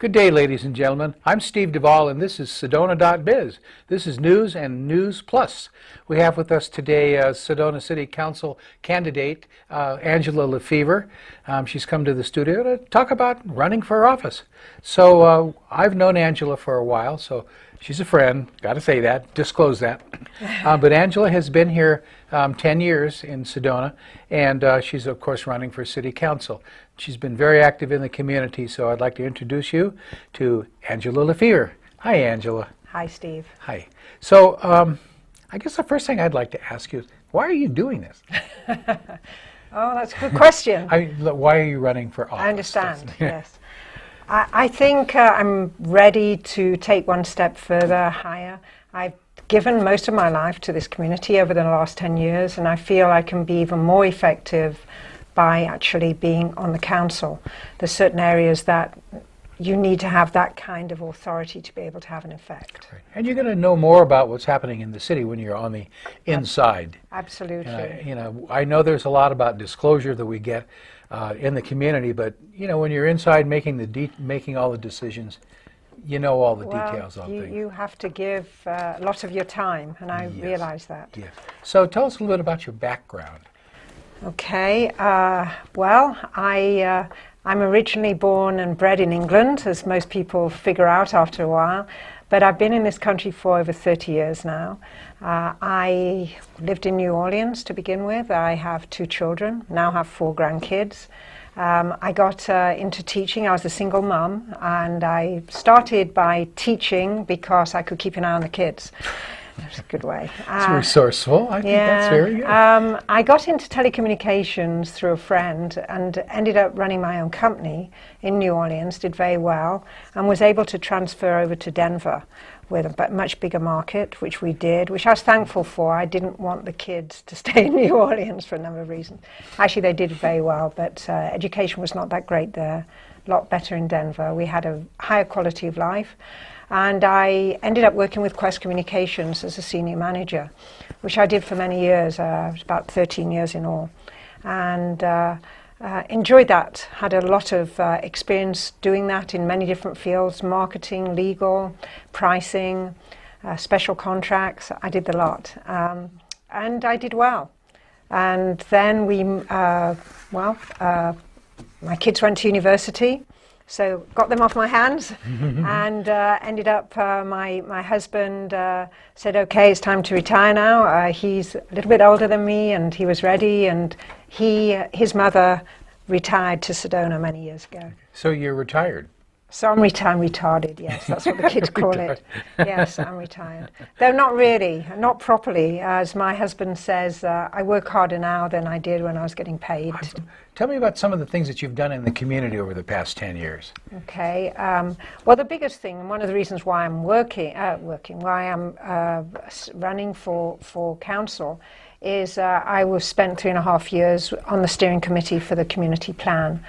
Good day, ladies and gentlemen. I'm Steve Duvall, and this is Sedona.biz. This is News and News Plus. We have with us today Sedona City Council candidate Angela Lefevre. She's come to the studio to talk about running for office. So I've known Angela for a while, so she's a friend. Got to say that, disclose that. But Angela has been here 10 years in Sedona, and she's, of course, running for City Council. She's been very active in the community, so I'd like to introduce you to Angela Lefevre. Hi, Angela. Hi, Steve. Hi. So I guess the first thing I'd like to ask you is, why are you doing this? Oh, that's a good question. Why are you running for office? I understand, yes. I think I'm ready to take one step further, higher. I've given most of my life to this community over the last 10 years, and I feel I can be even more effective by actually being on the council. There's certain areas that you need to have that kind of authority to be able to have an effect. Right. And you're going to know more about what's happening in the city when you're on the inside. Absolutely. I know there's a lot about disclosure that we get in the community, but when you're inside making all the decisions, you know all the details of things. You have to give a lot of your time, and I realize that. Yes. So tell us a little bit about your background. Okay. Well, I'm originally born and bred in England, as most people figure out after a while, but I've been in this country for over 30 years now. I lived in New Orleans to begin with. I have 2 children, now have 4 grandkids. I got into teaching. I was a single mum, and I started by teaching because I could keep an eye on the kids. That's a good way. It's resourceful. I think that's very good. I got into telecommunications through a friend and ended up running my own company in New Orleans, did very well, and was able to transfer over to Denver with a much bigger market, which we did, which I was thankful for. I didn't want the kids to stay in New Orleans for a number of reasons. Actually, they did very well, but education was not that great there. A lot better in Denver. We had a higher quality of life. And I ended up working with Quest Communications as a senior manager, which I did for many years, about 13 years in all. And enjoyed that, had a lot of experience doing that in many different fields, marketing, legal, pricing, special contracts. I did the lot. And I did well. And then my kids went to university. So got them off my hands and ended up, my husband said, okay, it's time to retire now. He's a little bit older than me, and he was ready, and his mother retired to Sedona many years ago. So you're retired? So I'm retarded, yes, that's what the kids call it. Yes, I'm retired. Though not really, not properly. As my husband says, I work harder now than I did when I was getting paid. Tell me about some of the things that you've done in the community over the past 10 years. Okay. Well, the biggest thing, and one of the reasons why I'm why I'm running for council, is I was spent 3.5 years on the steering committee for the community plan.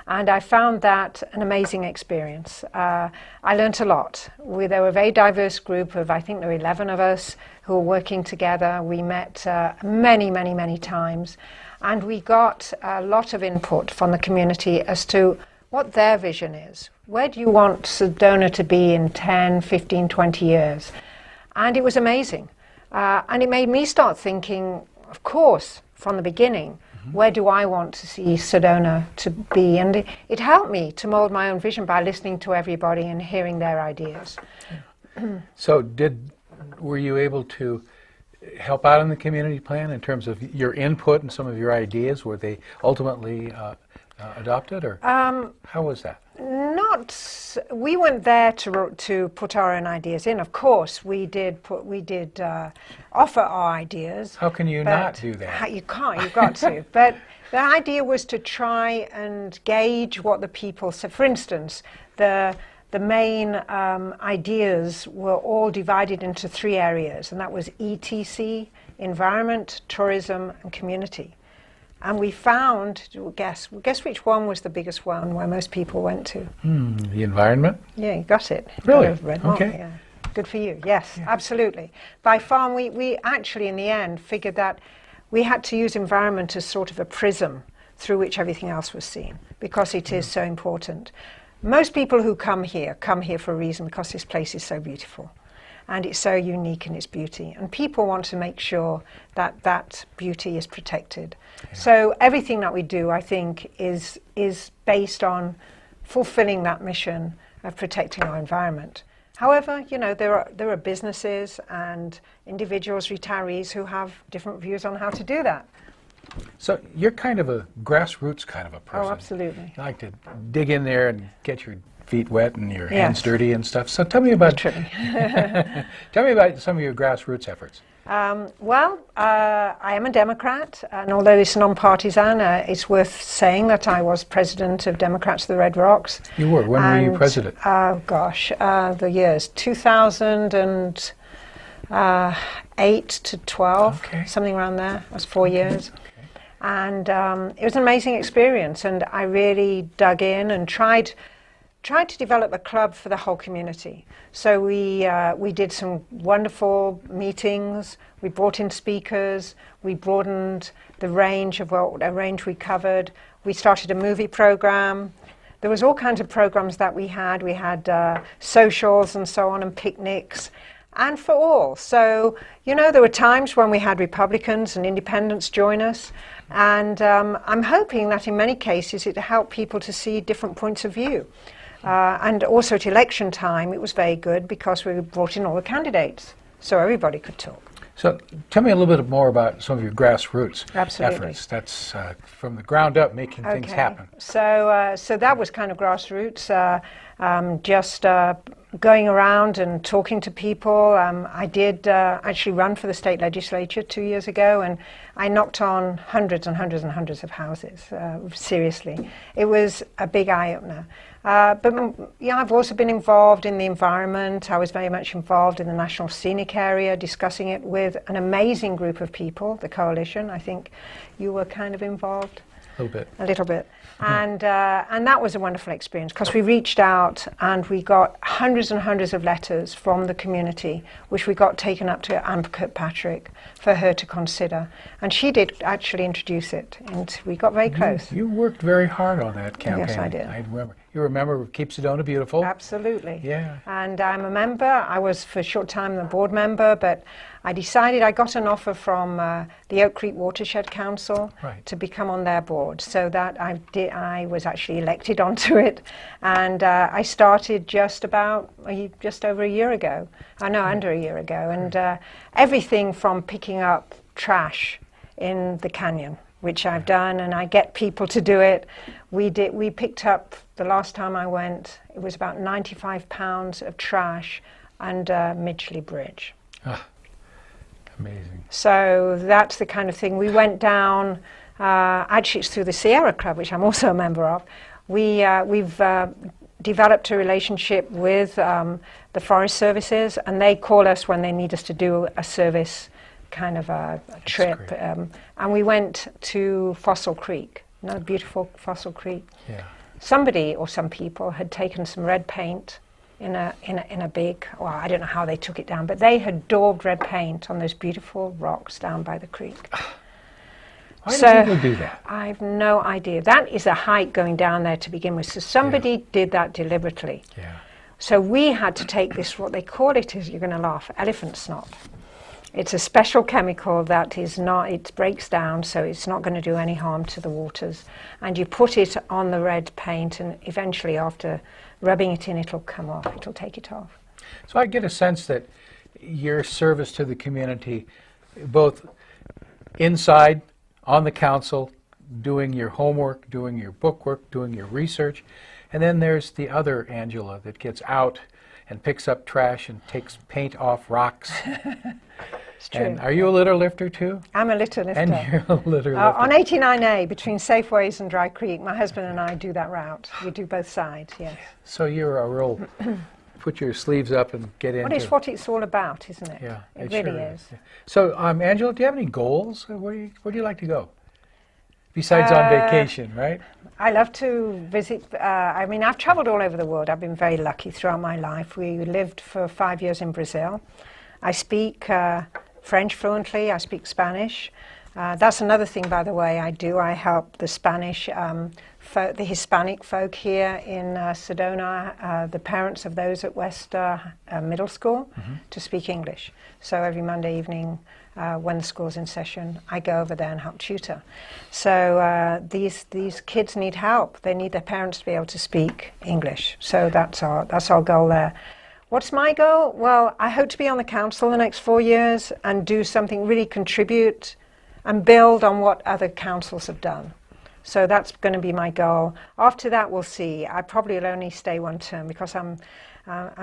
And I found that an amazing experience. I learnt a lot. There were a very diverse group of, I think there were 11 of us who were working together. We met many times. And we got a lot of input from the community as to what their vision is. Where do you want Sedona to be in 10, 15, 20 years? And it was amazing. And it made me start thinking, of course, from the beginning, where do I want to see Sedona to be? And it helped me to mold my own vision by listening to everybody and hearing their ideas. So were you able to help out in the community plan in terms of your input and some of your ideas? Were they ultimately adopted, or how was that? We weren't there to put our own ideas in. Of course, we did offer our ideas. How can you not do that? You can't. You've got to. But the idea was to try and gauge what the people said. For instance, the main ideas were all divided into 3 areas, and that was ETC, environment, tourism, and community. And we found, guess which one was the biggest one where most people went to? The environment? Yeah, you got it. Really? Okay. Yeah. Good for you. Yes, absolutely. By far, we actually, in the end, figured that we had to use environment as sort of a prism through which everything else was seen, because it is so important. most people who come here for a reason, because this place is so beautiful. And it's so unique in its beauty. And people want to make sure that that beauty is protected. Yeah. So everything that we do, I think, is based on fulfilling that mission of protecting our environment. However, you know, there are businesses and individuals, retirees, who have different views on how to do that. So you're kind of a grassroots kind of a person. Oh, absolutely. You like to dig in there and get your feet wet and your Yes. hands dirty and stuff. So tell me about Literally. tell me about some of your grassroots efforts. I am a Democrat, and although it's non-partisan, it's worth saying that I was president of Democrats of the Red Rocks. You were. When were you president? The years 2008 to 12, Okay. something around there. That's 4 years. Okay. And it was an amazing experience, and I really dug in and tried to develop a club for the whole community. So we did some wonderful meetings. We brought in speakers. We broadened the range of a range we covered. We started a movie program. There was all kinds of programs that we had. We had socials and so on, and picnics, and for all. So, you know, there were times when we had Republicans and independents join us, and I'm hoping that in many cases it helped people to see different points of view. And also at election time, it was very good because we brought in all the candidates, so everybody could talk. So tell me a little bit more about some of your grassroots Absolutely. efforts. That's from the ground up, making things happen. So that was kind of grassroots, just going around and talking to people. I did actually run for the state legislature 2 years ago, and I knocked on hundreds and hundreds and hundreds of houses, seriously. It was a big eye-opener. But yeah, I've also been involved in the environment. I was very much involved in the National Scenic Area, discussing it with an amazing group of people, the coalition. I think you were kind of involved. A little bit. A little bit. And that was a wonderful experience because we reached out and we got hundreds and hundreds of letters from the community, which we got taken up to Anne Kirkpatrick for her to consider. And she did actually introduce it, and we got very close. You worked very hard on that campaign. Yes, I did. I remember. You remember Keep Sedona Beautiful? Absolutely. Yeah. And I'm a member. I was for a short time the board member, but I decided I got an offer from the Oak Creek Watershed Council to become on their board. So that I was actually elected onto it, and I started just over a year ago. Under a year ago, and everything from picking up trash in the canyon, which I've done, and I get people to do it. We picked up, the last time I went, it was about 95 pounds of trash under Midgley Bridge. Amazing. So that's the kind of thing. We went down, actually it's through the Sierra Club, which I'm also a member of. We've developed a relationship with the Forest Services, and they call us when they need us to do a service kind of a trip. And we went to Fossil Creek, another beautiful Fossil Creek. Yeah. Somebody or some people had taken some red paint in a big, well, I don't know how they took it down, but they had daubed red paint on those beautiful rocks down by the creek. Why do people do that? I have no idea. That is a hike going down there to begin with. So somebody did that deliberately. Yeah. So we had to take this, what they call it is, you're going to laugh, elephant snot. It's a special chemical that is not, it breaks down, so it's not going to do any harm to the waters. And you put it on the red paint, and eventually after rubbing it in, it'll come off, it'll take it off. So I get a sense that your service to the community, both inside, on the council, doing your homework, doing your bookwork, doing your research, and then there's the other Angela that gets out and picks up trash and takes paint off rocks. It's true. And are you a litter lifter too? I'm a litter lifter. And you're a litter lifter. On 89A, between Safeways and Dry Creek, my husband and I do that route. We do both sides, yes. So you're a real, put your sleeves up and get into it. Well, it's what it's all about, isn't it? Yeah, it sure really is. Yeah. So, Angela, do you have any goals? Where do you like to go? Besides on vacation, right? I love to visit. I've traveled all over the world. I've been very lucky throughout my life. We lived for 5 years in Brazil. I speak French fluently. I speak Spanish. That's another thing, by the way, I do. I help the Spanish, the Hispanic folk here in Sedona, the parents of those at West Middle School, to speak English. So every Monday evening, when the school's in session, I go over there and help tutor. So these kids need help. They need their parents to be able to speak English. So that's our goal there. What's my goal? Well, I hope to be on the council the next 4 years and do something, really contribute and build on what other councils have done. So that's going to be my goal. After that, we'll see. I probably will only stay one term because I'm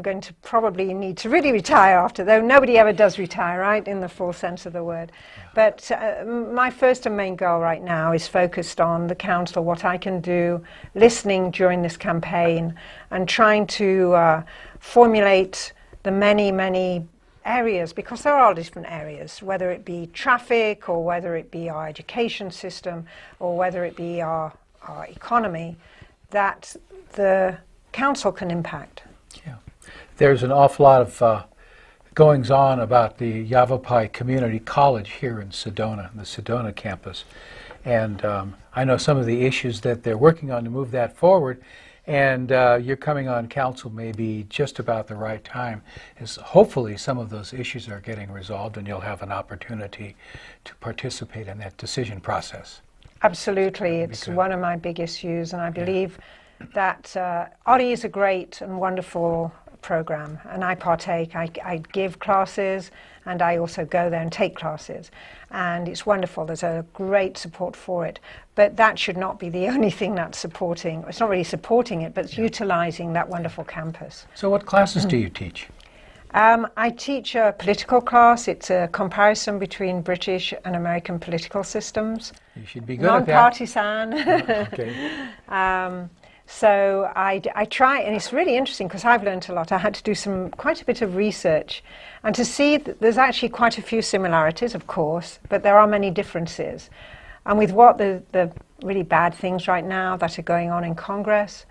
going to probably need to really retire after, though nobody ever does retire, right, in the full sense of the word. But my first and main goal right now is focused on the council, what I can do, listening during this campaign, and trying to formulate the many, many areas, because there are different areas, whether it be traffic or whether it be our education system or whether it be our economy, that the council can impact. Yeah. There's an awful lot of goings on about the Yavapai Community College here in Sedona, the Sedona campus. And I know some of the issues that they're working on to move that forward. And you're coming on council maybe just about the right time, as hopefully some of those issues are getting resolved and you'll have an opportunity to participate in that decision process. Absolutely. It's one of my big issues, and I believe that ODI is a great and wonderful program, and I partake. I give classes, and I also go there and take classes, and it's wonderful. There's a great support for it, but that should not be the only thing that's supporting. It's not really supporting it, but it's utilizing that wonderful campus. So what classes do you teach? I teach a political class. It's a comparison between British and American political systems. You should be good at that. Non-partisan. Okay. So I try, and it's really interesting because I've learned a lot. I had to do quite a bit of research, and to see that there's actually quite a few similarities, of course, but there are many differences. And with what the really bad things right now that are going on in Congress,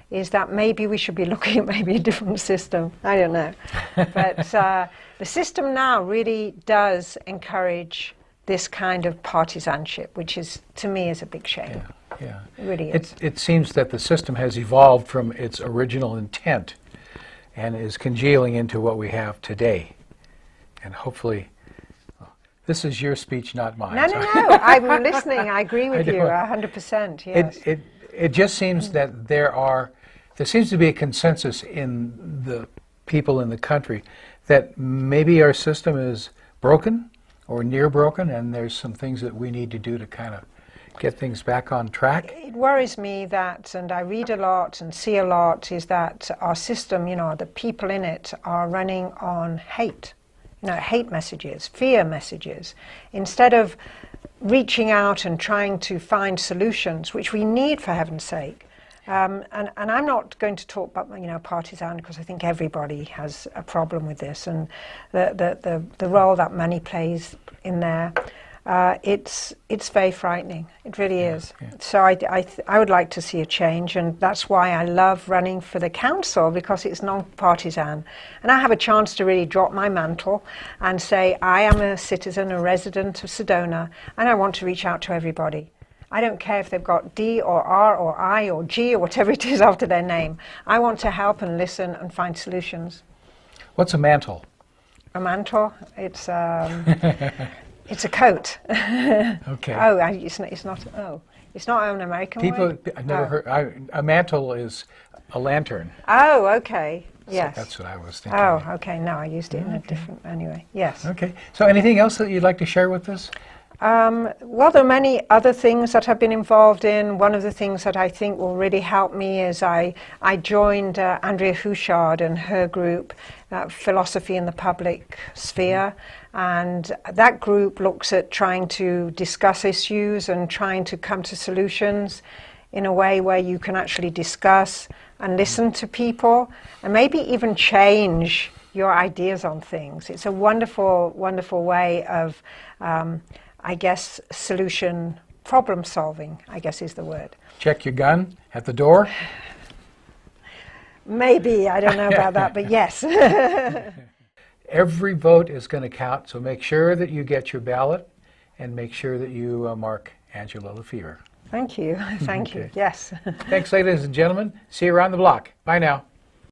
is that maybe we should be looking at maybe a different system. I don't know. But the system now really does encourage this kind of partisanship, which is, to me, is a big shame. Yeah. It really is. It seems that the system has evolved from its original intent and is congealing into what we have today. And hopefully, this is your speech, not mine. No, I'm listening. I agree with you 100%. Yes. It just seems that there seems to be a consensus in the people in the country that maybe our system is broken or near broken, and there's some things that we need to do to kind of get things back on track. It worries me that, and I read a lot and see a lot, is that our system, the people in it are running on hate. Hate messages, fear messages, instead of reaching out and trying to find solutions, which we need, for heaven's sake. And I'm not going to talk about partisan, because I think everybody has a problem with this, and the role that money plays in there. It's very frightening. It really is. Yeah. So I would like to see a change, and that's why I love running for the council, because it's non-partisan, and I have a chance to really drop my mantle and say I am a citizen, a resident of Sedona, and I want to reach out to everybody. I don't care if they've got D or R or I or G or whatever it is after their name. I want to help and listen and find solutions. What's a mantle? A mantle? It's it's a coat. Okay. Oh, it's not. Oh, it's not an American word? I've never heard. A mantle is a lantern. Oh, okay. Yes. So that's what I was thinking. Oh, okay. No, I used it in a different. Anyway, yes. Okay. So, anything else that you'd like to share with us? Well, there are many other things that I've been involved in. One of the things that I think will really help me is I joined Andrea Houchard and her group, Philosophy in the Public Sphere, and that group looks at trying to discuss issues and trying to come to solutions in a way where you can actually discuss and listen to people and maybe even change your ideas on things. It's a wonderful, wonderful way of I guess problem solving, I guess is the word. Check your gun at the door? Maybe, I don't know about that, but yes. Every vote is going to count, so make sure that you get your ballot and make sure that you mark Angela Lefevre. Thank you. Thank you. Okay. Yes. Thanks, ladies and gentlemen. See you around the block. Bye now.